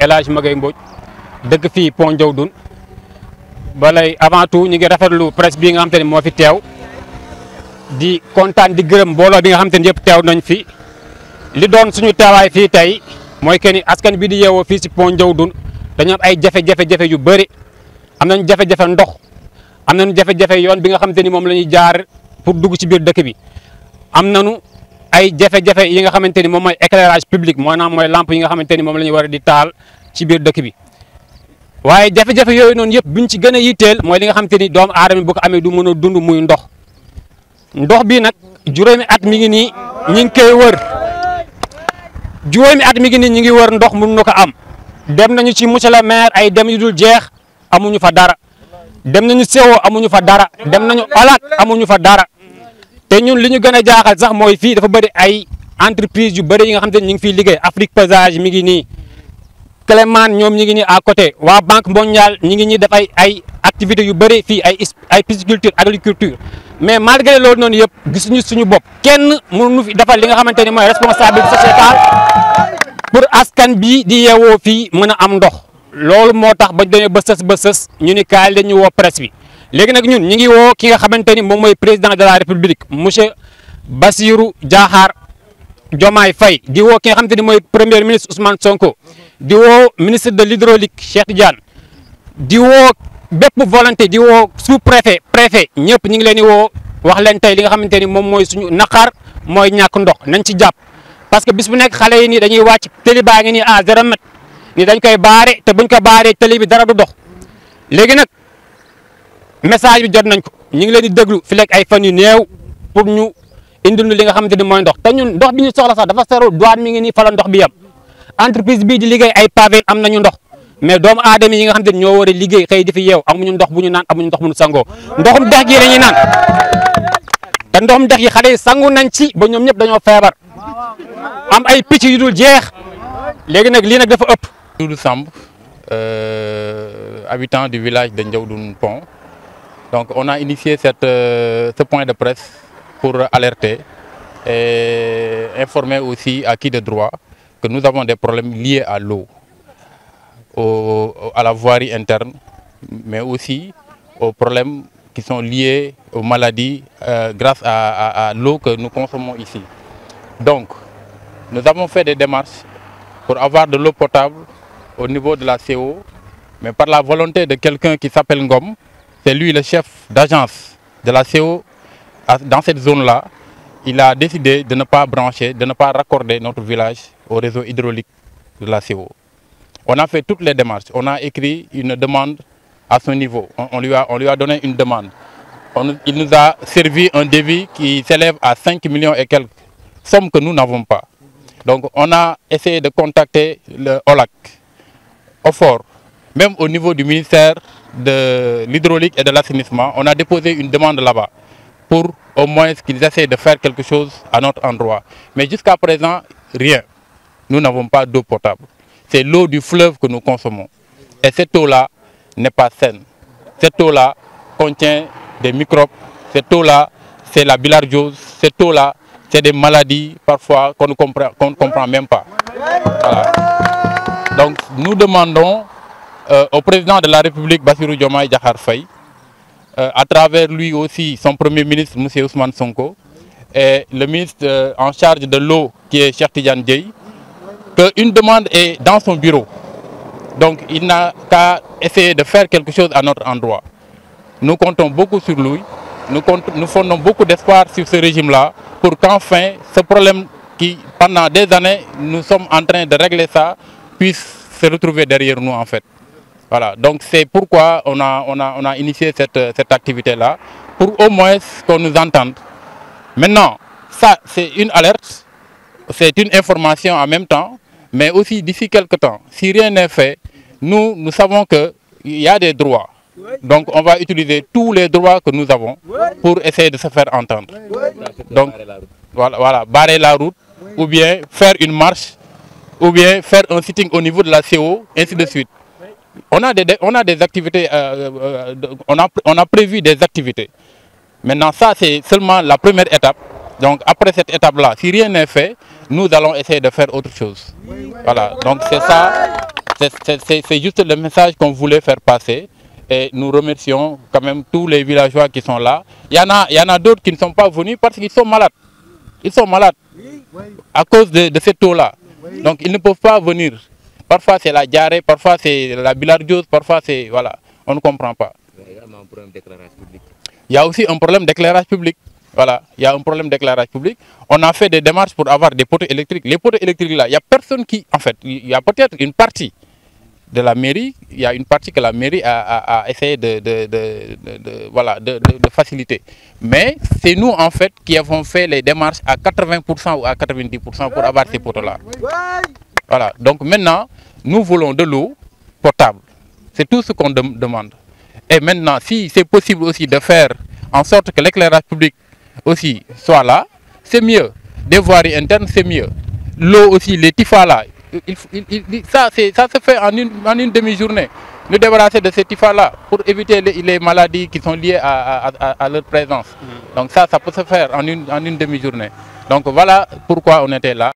El Hadj Maguette Mbodj dëkk fii Pont Diawdoune balay avant tout ñu ngi rafetlu presse bi nga xam te ne moo fi teew di kontaan di gërëm mbooloo bi nga xam te ne yëpp teew nañ fi li doon suñu teewaay fii tey mooy que ni askan bi di yeewoo fii si Pont Diawdoune dañoo am ay jafe-jafe yu bëri am nañu jafe-jafe ndox am nañu jafe-jafe yoon bi nga xam te ni moom la ñuy jaar pour dugg ci biir dëkk bi am nañu ay jafe-jafe yi nga xamante ni moom mooy éclairage public maanaam mooy lampe yi nga xamante ni moom la ñu war a di taal ci biir dëkk bi waaye jafe-jafe yooyu noonu yëpp buñ ci gën a yitteel mooy li nga xamante ni doomu aadama bu ko amee du mën a dund muy ndox bi nag juróomi at mi ngi nii ñi ngi koy wër juróomi at mi ngi nii ñi ngi wër ndox mënu ko am dem nañu ci monsieur le maire ay dem yu dul jeex amuñu fa dara dem nañu CO amuñu fa dara dem nañu OLAC amuñu fa dara te ñun li ñu gën a jaaxal sax mooy fii dafa bëri ay entreprise yu bëri yi nga xam te ne ñu ngi fiy liggéey Afrique Pesage mi ngi nii Clément ñoom ñi ngi nii à côté waa Banque mondiale ñi ngi ñuy def ay activités yu bëri fii ay pisciculture agriculture mais malgré loolu noonu yëpp gisuñu suñu bopp kenn mënuñu fi defal li nga xamante ni mooy responsabilité sociétale pour askan bi di yeewoo fii mën a am ndox loolu moo tax bañ dañoo ba sës ñu ni kaay la ñu woo presse bi léegi nag ñun ñi ngi woo ki nga xamante ni moom mooy président de la république monsieur Bassirou Diakhar Diomaye Faye di woo ki nga xamante ni mooy premier ministre Ousmane Sonko di woo ministre de l'hydraulique Cheikh Tidiane di woo bépp volonté di woo sous préfet ñëpp ñu ngi leen di woo wax leen tey li nga xamante ni moom mooy suñu naqar mooy ñàkk ndox nañ ci jàpp parce que bis bu nekk xale yi nii dañuy wàcc tëli baa ngi nii à 0 mètre ni dañ koy baare te buñ ko baaree tëli bi dara du dox léegi nag message bi jot nañ ko ñu ngi leen di déglu fi lekk ay fan yu néew pour ñu indil li nga xamante ni mooy ndox te ñun ndox bi ñu soxla sax dafa seru douane mi ngi nii fa la ndox bi yam entreprise bii di liggéey ay pavé am nañu ndox mais doomu aadama yi nga xamante ni ñoo war a liggéey xëy di fi yeew amuñu ndox bu ñu naan amuñu ndox bu ñu sangoo ndoxum dex gi la ñuy naan te ndoxum dex gi xale yi sangu nañ ci ba ñoom ñëpp dañoo feebar am ay picc yu dul jeex léegi nag lii nag dafa ëpp. Doudou Samb, habitant du village de Diawdoune Pont. Donc on a initié ce point de presse pour alerter et informer aussi à qui de droit que nous avons des problèmes liés à l'eau, à la voirie interne, mais aussi aux problèmes qui sont liés aux maladies grâce à l'eau que nous consommons ici. Donc, nous avons fait des démarches pour avoir de l'eau potable au niveau de la CO, mais par la volonté de quelqu'un qui s'appelle Ngom, c'est lui le chef d'agence de la CO dans cette zone-là, il a décidé de ne pas brancher, de ne pas raccorder notre village au réseau hydraulique de la CO. On a fait toutes les démarches, on a écrit une demande à son niveau, on lui a donné une demande. Il nous a servi un devis qui s'élève à 5 millions et quelques, somme que nous n'avons pas. Donc on a essayé de contacter le OLAC, OFOR, même au niveau du ministère de l'hydraulique et de l'assainissement, on a déposé une demande là-bas pour au moins qu'ils essaient de faire quelque chose à notre endroit. Mais jusqu'à présent, rien. Nous n'avons pas d'eau potable. C'est l'eau du fleuve que nous consommons. Et cette eau-là n'est pas saine. Cette eau-là contient des microbes. Cette eau-là, c'est la bilharziose. Cette eau-là, c'est des maladies parfois qu'on ne comprend même pas. Voilà. Donc nous demandons au président de la République, Bassirou Diomaye Diakhar Faye, à travers lui aussi son premier ministre, M. Ousmane Sonko, et le ministre en charge de l'eau, qui est Cheikh Tidiane Dièye, qu'une demande est dans son bureau. Donc il n'a qu'à essayer de faire quelque chose à notre endroit. Nous comptons beaucoup sur lui, nous fondons beaucoup d'espoir sur ce régime-là, pour qu'enfin ce problème qui, pendant des années, nous sommes en train de régler ça, puisse se retrouver derrière nous en fait. Voilà, donc c'est pourquoi on a initié cette activité-là, pour au moins qu'on nous entende. Maintenant, ça c'est une alerte, c'est une information en même temps, mais aussi d'ici quelques temps, si rien n'est fait, nous savons qu'il y a des droits. Donc on va utiliser tous les droits que nous avons pour essayer de se faire entendre. Donc voilà, barrer la route, ou bien faire une marche, ou bien faire un sitting au niveau de la CO, ainsi de suite. On a des activités, on a prévu des activités. Maintenant, ça c'est seulement la première étape. Donc après cette étape-là, si rien n'est fait, nous allons essayer de faire autre chose. Voilà, donc c'est ça. C'est juste le message qu'on voulait faire passer. Et nous remercions quand même tous les villageois qui sont là. Il y en a d'autres qui ne sont pas venus parce qu'ils sont malades. Ils sont malades à cause de cette eau-là. Donc ils ne peuvent pas venir. Parfois c'est la diarrhée, parfois c'est la bilharziose, parfois c'est... Voilà, on ne comprend pas. Il y a aussi un problème d'éclairage public. Voilà, il y a un problème d'éclairage public. On a fait des démarches pour avoir des poteaux électriques. Les poteaux électriques là, il n'y a personne qui... En fait, il y a peut-être une partie de la mairie, il y a une partie que la mairie a essayé de faciliter. Mais c'est nous en fait qui avons fait les démarches à 80% ou à 90% pour avoir ces poteaux-là. Voilà, donc maintenant, nous voulons de l'eau potable. C'est tout ce qu'on demande. Et maintenant, si c'est possible aussi de faire en sorte que l'éclairage public aussi soit là, c'est mieux. Des voiries internes, c'est mieux. L'eau aussi, les tifas là, ça se fait en une demi-journée. Nous débarrasser de ces tifas-là pour éviter les maladies qui sont liées à leur présence. Donc ça peut se faire en une demi-journée. Donc voilà pourquoi on était là.